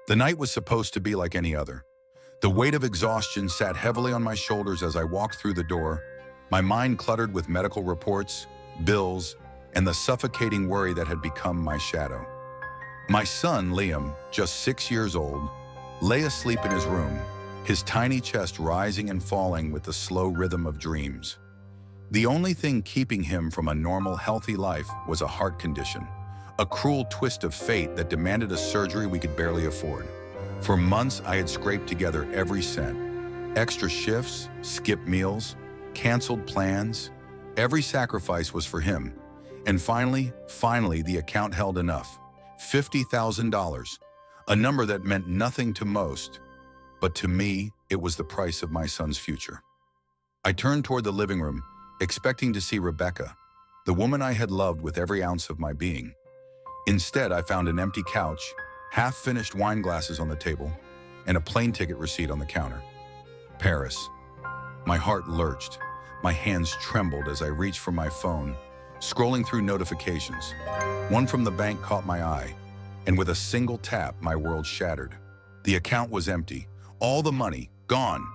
The night was supposed to be like any other. The weight of exhaustion sat heavily on my shoulders as I walked through the door, my mind cluttered with medical reports, bills, and the suffocating worry that had become my shadow. My son, Liam, just 6 years old, lay asleep in his room, his tiny chest rising and falling with the slow rhythm of dreams. The only thing keeping him from a normal, healthy life was a heart condition, a cruel twist of fate that demanded a surgery we could barely afford. For months, I had scraped together every cent. Extra shifts, skipped meals, canceled plans. Every sacrifice was for him. And finally, the account held enough. $50,000, a number that meant nothing to most, but to me, it was the price of my son's future. I turned toward the living room, expecting to see Rebecca, the woman I had loved with every ounce of my being. Instead, I found an empty couch, half-finished wine glasses on the table, and a plane ticket receipt on the counter. Paris. My heart lurched. My hands trembled as I reached for my phone, scrolling through notifications. One from the bank caught my eye, and with a single tap, my world shattered. The account was empty, all the money gone.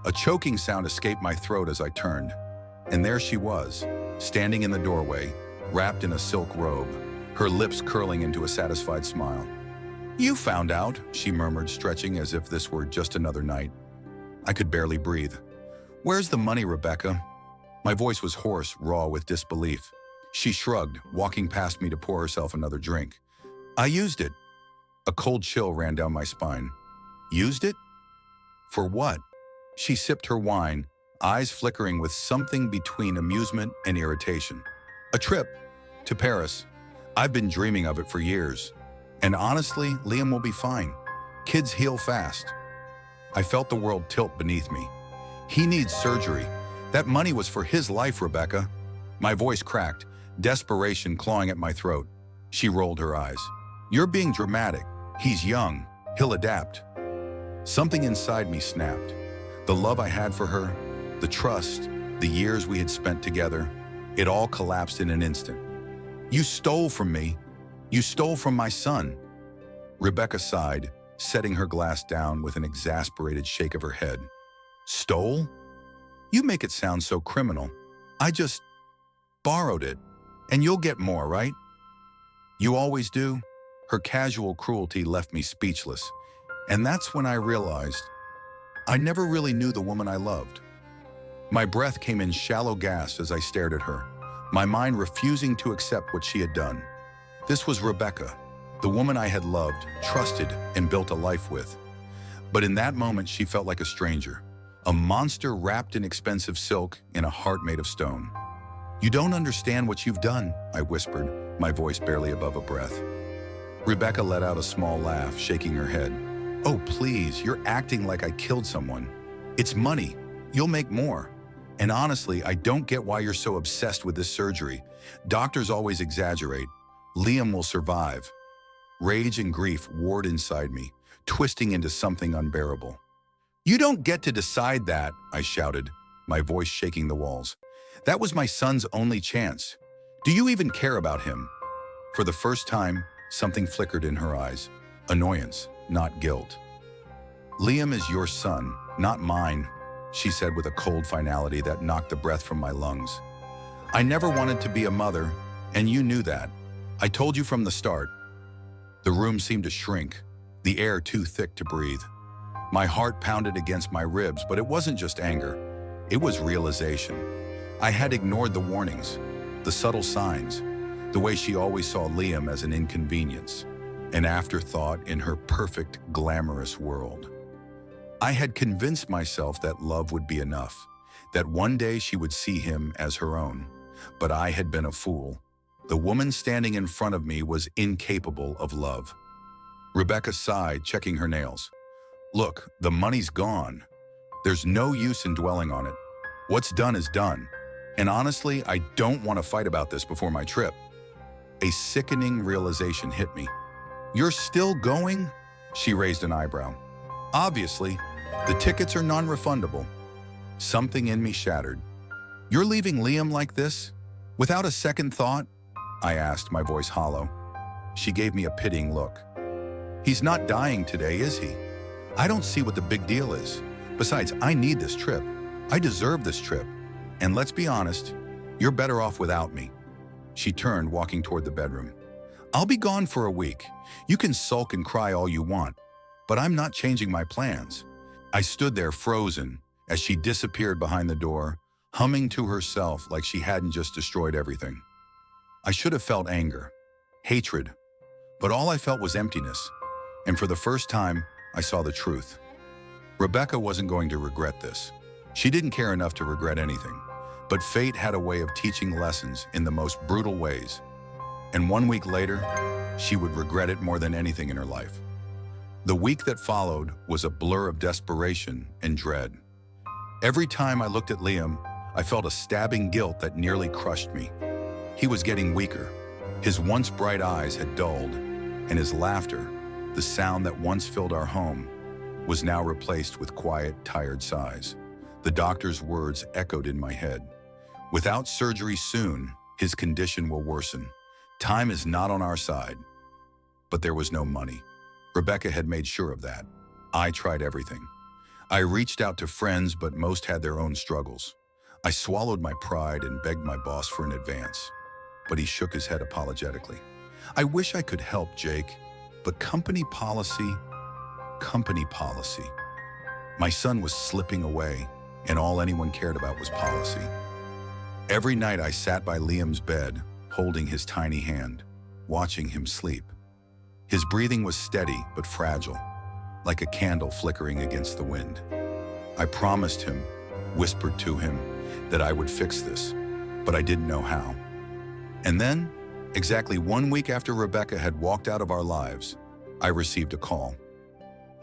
A choking sound escaped my throat as I turned, and there she was, standing in the doorway, wrapped in a silk robe, her lips curling into a satisfied smile. "You found out," she murmured, stretching as if this were just another night. I could barely breathe. "Where's the money, Rebecca?" My voice was hoarse, raw with disbelief. She shrugged, walking past me to pour herself another drink. "I used it." A cold chill ran down my spine. "Used it? For what?" She sipped her wine, eyes flickering with something between amusement and irritation. "A trip to Paris. I've been dreaming of it for years. And honestly, Liam will be fine. Kids heal fast." I felt the world tilt beneath me. "He needs surgery. That money was for his life, Rebecca." My voice cracked, desperation clawing at my throat. She rolled her eyes. "You're being dramatic. He's young. He'll adapt." Something inside me snapped. The love I had for her, the trust, the years we had spent together, it all collapsed in an instant. "You stole from me. You stole from my son." Rebecca sighed, setting her glass down with an exasperated shake of her head. "Stole? You make it sound so criminal. I just borrowed it, and you'll get more, right?" "You always do." Her casual cruelty left me speechless, and that's when I realized I never really knew the woman I loved. My breath came in shallow gasps as I stared at her, my mind refusing to accept what she had done. This was Rebecca, the woman I had loved, trusted, and built a life with. But in that moment, she felt like a stranger, a monster wrapped in expensive silk in a heart made of stone. "You don't understand what you've done," I whispered, my voice barely above a breath. Rebecca let out a small laugh, shaking her head. "Oh, please, you're acting like I killed someone. It's money. You'll make more. And honestly, I don't get why you're so obsessed with this surgery. Doctors always exaggerate. Liam will survive." Rage and grief warred inside me, twisting into something unbearable. "You don't get to decide that," I shouted, my voice shaking the walls. "That was my son's only chance. Do you even care about him?" For the first time, something flickered in her eyes. Annoyance, not guilt. "Liam is your son, not mine," she said with a cold finality that knocked the breath from my lungs. "I never wanted to be a mother, and you knew that. I told you from the start." The room seemed to shrink, the air too thick to breathe. My heart pounded against my ribs, but it wasn't just anger. It was realization. I had ignored the warnings, the subtle signs, the way she always saw Liam as an inconvenience, an afterthought in her perfect, glamorous world. I had convinced myself that love would be enough, that one day she would see him as her own. But I had been a fool. The woman standing in front of me was incapable of love. Rebecca sighed, checking her nails. "Look, the money's gone. There's no use in dwelling on it. What's done is done. And honestly, I don't want to fight about this before my trip." A sickening realization hit me. "You're still going?" She raised an eyebrow. "Obviously, the tickets are non-refundable." Something in me shattered. "You're leaving Liam like this? Without a second thought?" I asked, my voice hollow. She gave me a pitying look. He's not dying today, is he? I don't see what the big deal is. Besides, I need this trip. I deserve this trip. And let's be honest, you're better off without me." She turned, walking toward the bedroom. "I'll be gone for a week. You can sulk and cry all you want, but I'm not changing my plans." I stood there frozen as she disappeared behind the door, humming to herself like she hadn't just destroyed everything. I should have felt anger, hatred, but all I felt was emptiness. And for the first time, I saw the truth. Rebecca wasn't going to regret this. She didn't care enough to regret anything, but fate had a way of teaching lessons in the most brutal ways. And 1 week later, she would regret it more than anything in her life. The week that followed was a blur of desperation and dread. Every time I looked at Liam, I felt a stabbing guilt that nearly crushed me. He was getting weaker. His once bright eyes had dulled, and his laughter, the sound that once filled our home, was now replaced with quiet, tired sighs. The doctor's words echoed in my head. "Without surgery soon, his condition will worsen. Time is not on our side." But there was no money. Rebecca had made sure of that. I tried everything. I reached out to friends, but most had their own struggles. I swallowed my pride and begged my boss for an advance, but he shook his head apologetically. "I wish I could help, Jake, but company policy. My son was slipping away, and all anyone cared about was policy." Every night I sat by Liam's bed, holding his tiny hand, watching him sleep. His breathing was steady but fragile, like a candle flickering against the wind. I promised him, whispered to him, that I would fix this, but I didn't know how. And then, exactly 1 week after Rebecca had walked out of our lives, I received a call.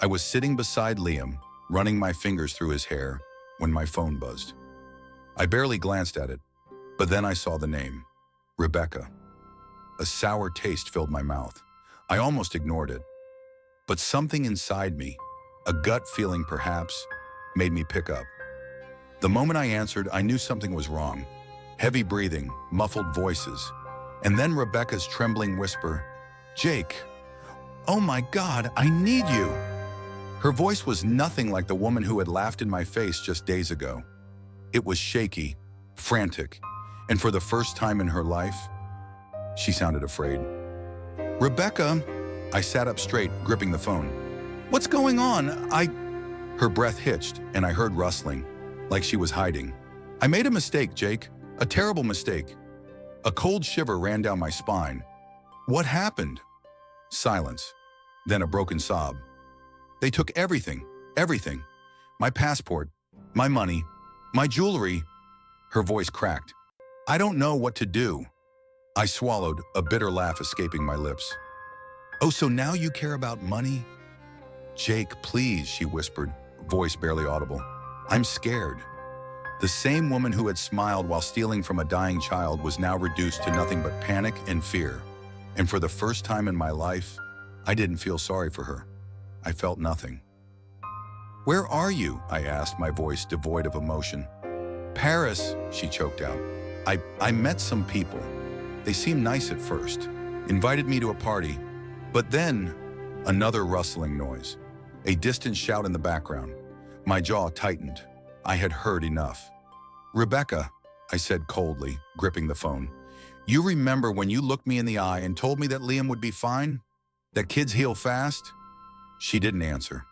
I was sitting beside Liam, running my fingers through his hair, when my phone buzzed. I barely glanced at it, but then I saw the name, Rebecca. A sour taste filled my mouth. I almost ignored it. But something inside me, a gut feeling perhaps, made me pick up. The moment I answered, I knew something was wrong. Heavy breathing, muffled voices, and then Rebecca's trembling whisper, "Jake, oh my God, I need you." Her voice was nothing like the woman who had laughed in my face just days ago. It was shaky, frantic, and for the first time in her life, she sounded afraid. "Rebecca," I sat up straight, gripping the phone. "What's going on? Her breath hitched, and I heard rustling, like she was hiding. "I made a mistake, Jake. A terrible mistake." A cold shiver ran down my spine. "What happened?" Silence, then a broken sob. "They took everything, everything. My passport, my money, my jewelry." Her voice cracked. "I don't know what to do." I swallowed, a bitter laugh escaping my lips. "Oh, so now you care about money?" "Jake, please," she whispered, voice barely audible. "I'm scared." The same woman who had smiled while stealing from a dying child was now reduced to nothing but panic and fear. And for the first time in my life, I didn't feel sorry for her. I felt nothing. "Where are you?" I asked, my voice devoid of emotion. "Paris," she choked out. I met some people. They seemed nice at first, invited me to a party, but then another rustling noise, a distant shout in the background. My jaw tightened. I had heard enough. "Rebecca," I said coldly, gripping the phone, "you remember when you looked me in the eye and told me that Liam would be fine? That kids heal fast?" She didn't answer.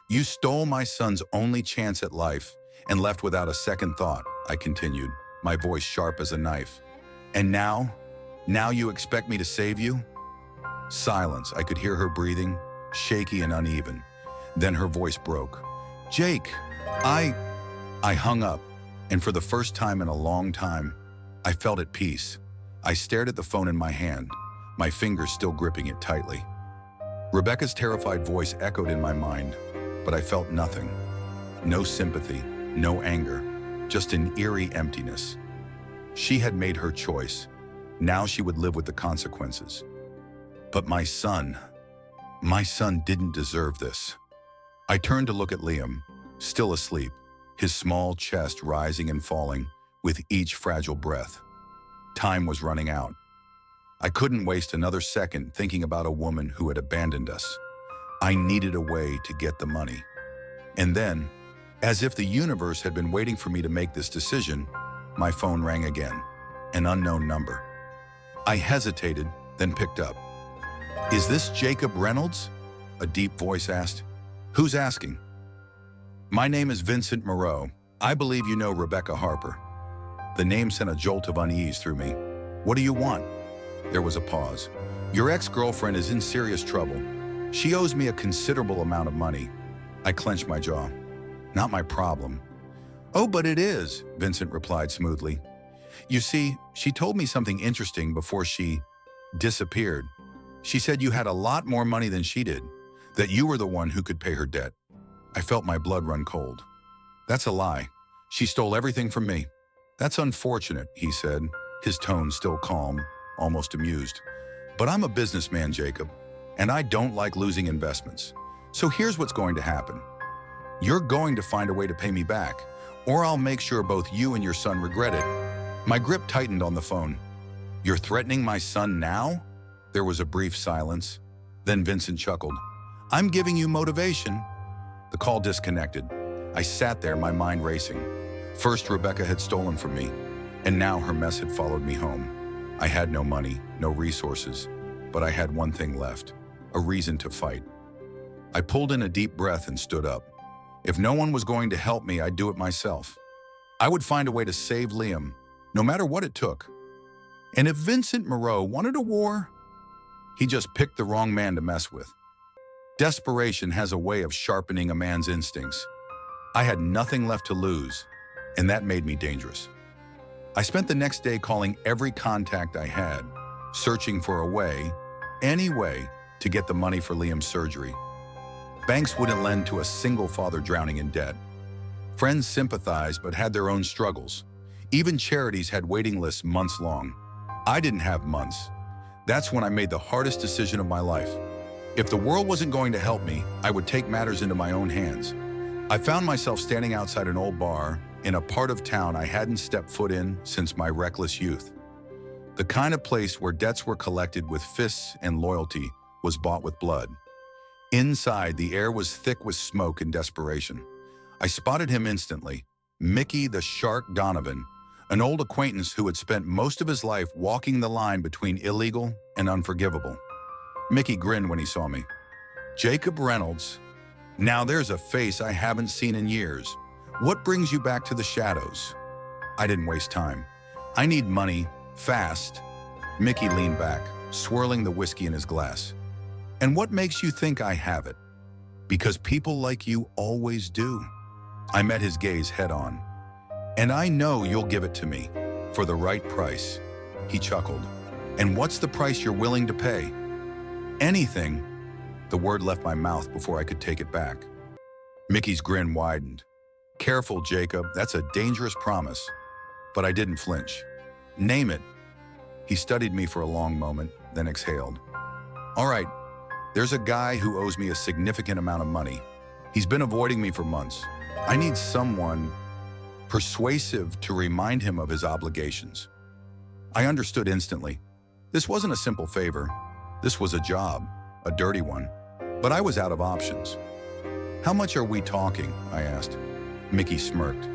"You stole my son's only chance at life and left without a second thought," I continued, my voice sharp as a knife. "And now you expect me to save you?" Silence. I could hear her breathing, shaky and uneven. Then her voice broke. "Jake, I hung up, and for the first time in a long time, I felt at peace. I stared at the phone in my hand, my fingers still gripping it tightly. Rebecca's terrified voice echoed in my mind, but I felt nothing. No sympathy, no anger, just an eerie emptiness. She had made her choice. Now she would live with the consequences. But my son didn't deserve this. I turned to look at Liam, still asleep, his small chest rising and falling with each fragile breath. Time was running out. I couldn't waste another second thinking about a woman who had abandoned us. I needed a way to get the money. And then, as if the universe had been waiting for me to make this decision, my phone rang again, an unknown number. I hesitated, then picked up. "Is this Jacob Reynolds?" a deep voice asked. "Who's asking?" "My name is Vincent Moreau. I believe you know Rebecca Harper." The name sent a jolt of unease through me. "What do you want?" There was a pause. "Your ex-girlfriend is in serious trouble. She owes me a considerable amount of money." I clenched my jaw. "Not my problem." "Oh, but it is," Vincent replied smoothly. "You see, she told me something interesting before she disappeared. She said you had a lot more money than she did, that you were the one who could pay her debt." I felt my blood run cold. "That's a lie. She stole everything from me." "That's unfortunate," he said, his tone still calm, almost amused. "But I'm a businessman, Jacob, and I don't like losing investments. So here's what's going to happen. You're going to find a way to pay me back, or I'll make sure both you and your son regret it." My grip tightened on the phone. "You're threatening my son now?" There was a brief silence. Then Vincent chuckled. "I'm giving you motivation." The call disconnected. I sat there, my mind racing. First, Rebecca had stolen from me, and now her mess had followed me home. I had no money, no resources, but I had one thing left, a reason to fight. I pulled in a deep breath and stood up. If no one was going to help me, I'd do it myself. I would find a way to save Liam, no matter what it took. And if Vincent Moreau wanted a war, he just picked the wrong man to mess with. Desperation has a way of sharpening a man's instincts. I had nothing left to lose, and that made me dangerous. I spent the next day calling every contact I had, searching for a way, any way, to get the money for Liam's surgery. Banks wouldn't lend to a single father drowning in debt. Friends sympathized but had their own struggles. Even charities had waiting lists months long. I didn't have months. That's when I made the hardest decision of my life. If the world wasn't going to help me, I would take matters into my own hands. I found myself standing outside an old bar in a part of town I hadn't stepped foot in since my reckless youth. The kind of place where debts were collected with fists and loyalty was bought with blood. Inside, the air was thick with smoke and desperation. I spotted him instantly. Mickey the Shark Donovan, an old acquaintance who had spent most of his life walking the line between illegal and unforgivable. Mickey grinned when he saw me. "Jacob Reynolds. Now there's a face I haven't seen in years. What brings you back to the shadows?" I didn't waste time. "I need money, fast." Mickey leaned back, swirling the whiskey in his glass. "And what makes you think I have it?" "Because people like you always do." I met his gaze head on. "And I know you'll give it to me, for the right price." He chuckled. "And what's the price you're willing to pay?" "Anything." The word left my mouth before I could take it back. Mickey's grin widened. "Careful, Jacob, that's a dangerous promise." But I didn't flinch. "Name it." He studied me for a long moment, then exhaled. "All right. There's a guy who owes me a significant amount of money. He's been avoiding me for months. I need someone persuasive to remind him of his obligations." I understood instantly. This wasn't a simple favor. This was a job, a dirty one. But I was out of options. "How much are we talking?" I asked. Mickey smirked.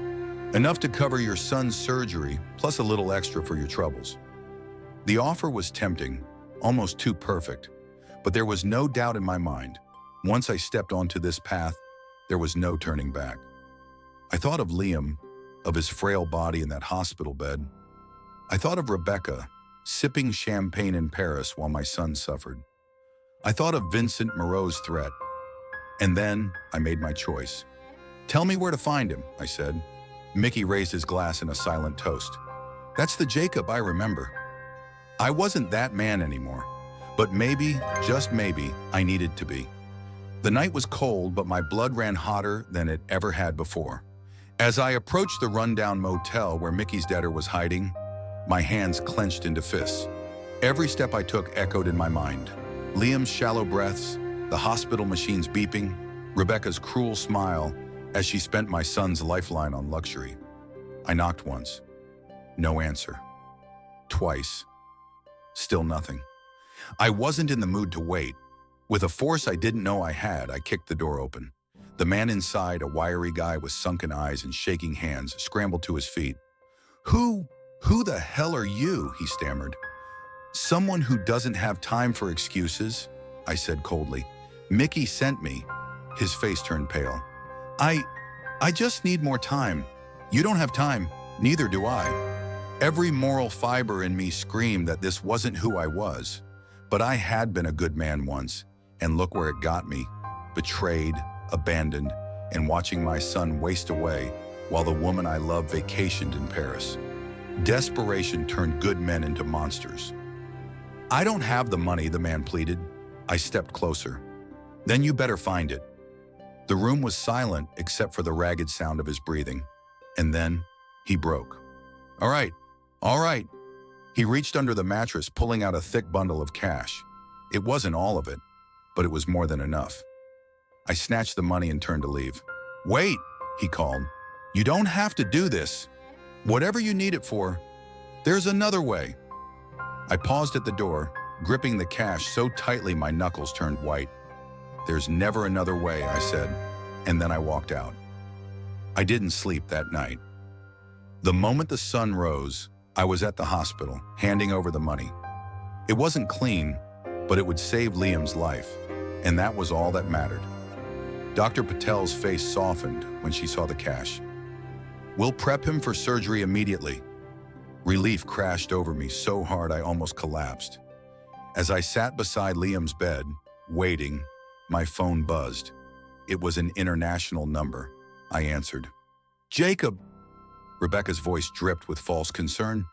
"Enough to cover your son's surgery, plus a little extra for your troubles." The offer was tempting, almost too perfect. But there was no doubt in my mind. Once I stepped onto this path, there was no turning back. I thought of Liam, of his frail body in that hospital bed. I thought of Rebecca, sipping champagne in Paris while my son suffered. I thought of Vincent Moreau's threat. And then I made my choice. "Tell me where to find him," I said. Mickey raised his glass in a silent toast. "That's the Jacob I remember." I wasn't that man anymore. But maybe, just maybe, I needed to be. The night was cold, but my blood ran hotter than it ever had before. As I approached the rundown motel where Mickey's debtor was hiding, my hands clenched into fists. Every step I took echoed in my mind. Liam's shallow breaths, the hospital machines beeping, Rebecca's cruel smile as she spent my son's lifeline on luxury. I knocked once. No answer. Twice. Still nothing. I wasn't in the mood to wait. With a force I didn't know I had, I kicked the door open. The man inside, a wiry guy with sunken eyes and shaking hands, scrambled to his feet. Who the hell are you?" he stammered. "Someone who doesn't have time for excuses," I said coldly. "Mickey sent me." His face turned pale. I just need more time." "You don't have time. Neither do I." Every moral fiber in me screamed that this wasn't who I was. But I had been a good man once, and look where it got me. Betrayed, abandoned, and watching my son waste away while the woman I love vacationed in Paris. Desperation turned good men into monsters. "I don't have the money," the man pleaded. I stepped closer. "Then you better find it." The room was silent except for the ragged sound of his breathing. And then he broke. All right. He reached under the mattress, pulling out a thick bundle of cash. It wasn't all of it, but it was more than enough. I snatched the money and turned to leave. "Wait," he called. "You don't have to do this. Whatever you need it for, there's another way." I paused at the door, gripping the cash so tightly my knuckles turned white. "There's never another way," I said, and then I walked out. I didn't sleep that night. The moment the sun rose, I was at the hospital, handing over the money. It wasn't clean, but it would save Liam's life, and that was all that mattered. Dr. Patel's face softened when she saw the cash. "We'll prep him for surgery immediately." Relief crashed over me so hard I almost collapsed. As I sat beside Liam's bed, waiting, my phone buzzed. It was an international number. I answered. "Jacob," Rebecca's voice dripped with false concern.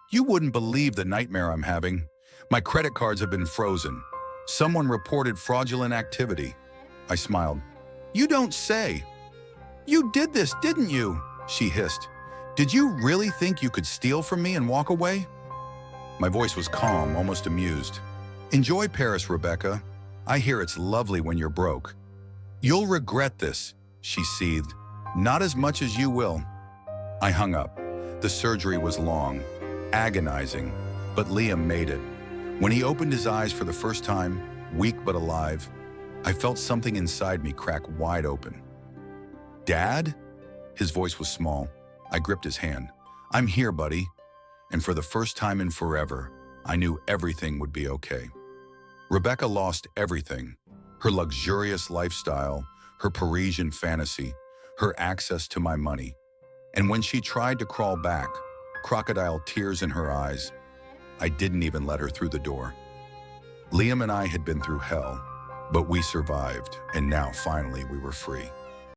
"You wouldn't believe the nightmare I'm having. My credit cards have been frozen. Someone reported fraudulent activity." I smiled. "You don't say. You did this, didn't you?" she hissed. "Did you really think you could steal from me and walk away?" My voice was calm, almost amused. "Enjoy Paris, Rebecca. I hear it's lovely when you're broke." "You'll regret this," she seethed. "Not as much as you will." I hung up. The surgery was long, agonizing, but Liam made it. When he opened his eyes for the first time, weak but alive, I felt something inside me crack wide open. "Dad?" His voice was small. I gripped his hand. "I'm here, buddy." And for the first time in forever, I knew everything would be okay. Rebecca lost everything. Her luxurious lifestyle, her Parisian fantasy, her access to my money. And when she tried to crawl back, crocodile tears in her eyes, I didn't even let her through the door. Liam and I had been through hell, but we survived, and now finally we were free.